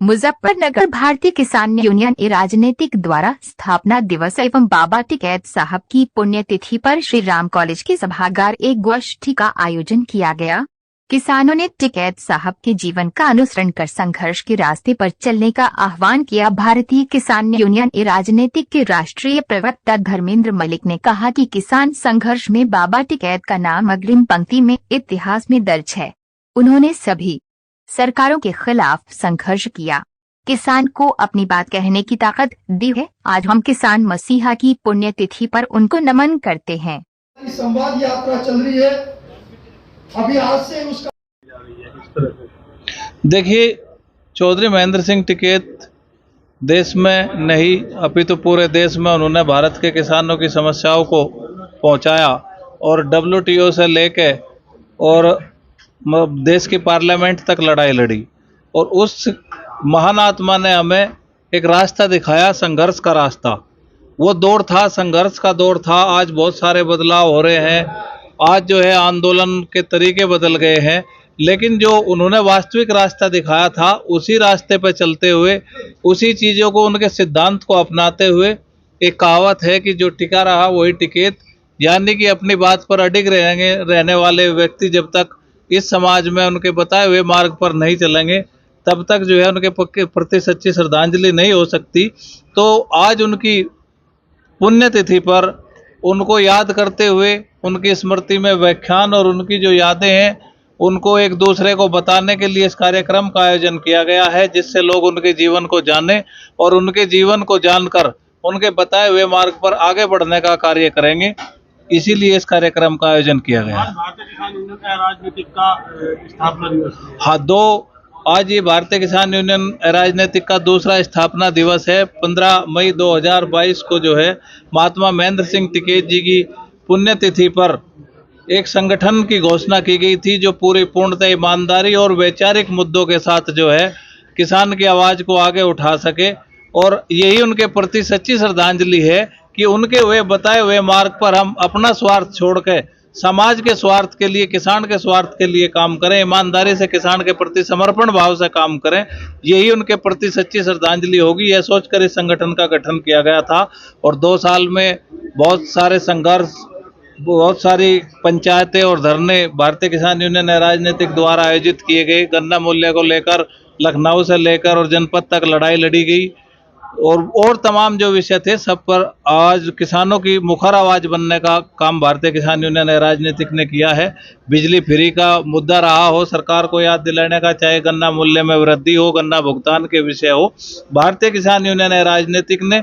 मुजफ्फरनगर भारतीय किसान यूनियन राजनीतिक द्वारा स्थापना दिवस एवं बाबा टिकैत साहब की पुण्यतिथि पर श्री राम कॉलेज के सभागार एक गोष्ठी का आयोजन किया गया। किसानों ने टिकैत साहब के जीवन का अनुसरण कर संघर्ष के रास्ते पर चलने का आह्वान किया। भारतीय किसान यूनियन राजनीतिक के राष्ट्रीय प्रवक्ता धर्मेंद्र मलिक ने कहा कि किसान संघर्ष में बाबा टिकैत का नाम अग्रिम पंक्ति में इतिहास में दर्ज है। उन्होंने सभी सरकारों के खिलाफ संघर्ष किया, किसान को अपनी बात कहने की ताकत दी है। आज हम किसान मसीहा की पुण्यतिथि पर उनको नमन करते हैं। संवाद यात्रा चल रही है, अभी आज से उसका देखिए, चौधरी महेंद्र सिंह टिकैत देश में नहीं अपितु पूरे देश में उन्होंने भारत के किसानों की समस्याओं को पहुंचाया और WTO से लेके और देश की पार्लियामेंट तक लड़ाई लड़ी और उस महान आत्मा ने हमें एक रास्ता दिखाया, संघर्ष का रास्ता। वो दौर था, संघर्ष का दौर था। आज बहुत सारे बदलाव हो रहे हैं, आज जो है आंदोलन के तरीके बदल गए हैं, लेकिन जो उन्होंने वास्तविक रास्ता दिखाया था उसी रास्ते पर चलते हुए, उसी चीज़ों को, उनके सिद्धांत को अपनाते हुए, एक कहावत है कि जो टिका रहा वही टिकैत, यानी कि अपनी बात पर अडिग रहने वाले व्यक्ति जब तक इस समाज में उनके बताए हुए मार्ग पर नहीं चलेंगे तब तक जो है उनके प्रति सच्ची श्रद्धांजलि नहीं हो सकती। तो आज उनकी पुण्यतिथि पर उनको याद करते हुए उनकी स्मृति में व्याख्यान और उनकी जो यादें हैं उनको एक दूसरे को बताने के लिए इस कार्यक्रम का आयोजन किया गया है, जिससे लोग उनके जीवन को जानें और उनके जीवन को जानकर उनके बताए हुए मार्ग पर आगे बढ़ने का कार्य करेंगे। इसीलिए इस कार्यक्रम का आयोजन किया गया है। भारतीय किसान यूनियन राजनीतिक का स्थापना दिवस। हाँ, आज ये भारतीय किसान यूनियन राजनीतिक का दूसरा स्थापना दिवस है। 15 मई 2022 को जो है महात्मा महेंद्र सिंह टिकैत जी की पुण्यतिथि पर एक संगठन की घोषणा की गई थी जो पूरी पूर्णतः ईमानदारी और वैचारिक मुद्दों के साथ जो है किसान की आवाज़ को आगे उठा सके, और यही उनके प्रति सच्ची श्रद्धांजलि है कि उनके हुए बताए हुए मार्ग पर हम अपना स्वार्थ छोड़ के समाज के स्वार्थ के लिए, किसान के स्वार्थ के लिए काम करें, ईमानदारी से किसान के प्रति समर्पण भाव से काम करें। यही उनके प्रति सच्ची श्रद्धांजलि होगी, यह सोचकर इस संगठन का गठन किया गया था। और 2 साल में बहुत सारे संघर्ष, बहुत सारी पंचायतें और धरने भारतीय किसान यूनियन राजनीतिक द्वारा आयोजित किए गए। गन्ना मूल्य को लेकर लखनऊ से लेकर और जनपद तक लड़ाई लड़ी गई और तमाम जो विषय थे सब पर आज किसानों की मुखर आवाज़ बनने का काम भारतीय किसान यूनियन राजनीतिक ने किया है। बिजली फ्री का मुद्दा रहा हो, सरकार को याद दिलाने का, चाहे गन्ना मूल्य में वृद्धि हो, गन्ना भुगतान के विषय हो, भारतीय किसान यूनियन राजनीतिक ने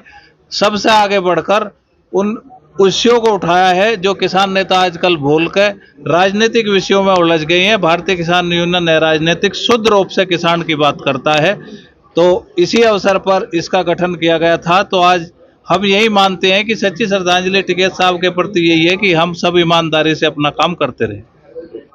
सबसे आगे बढ़कर उन विषयों को उठाया है जो किसान नेता आजकल भूल कर राजनीतिक विषयों में उलझ गए हैं। भारतीय किसान यूनियन राजनीतिक शुद्ध रूप से किसान की बात करता है, तो इसी अवसर पर इसका गठन किया गया था। तो आज हम यही मानते हैं कि सच्ची श्रद्धांजलि टिकैत साहब के प्रति यही है कि हम सब ईमानदारी से अपना काम करते रहें।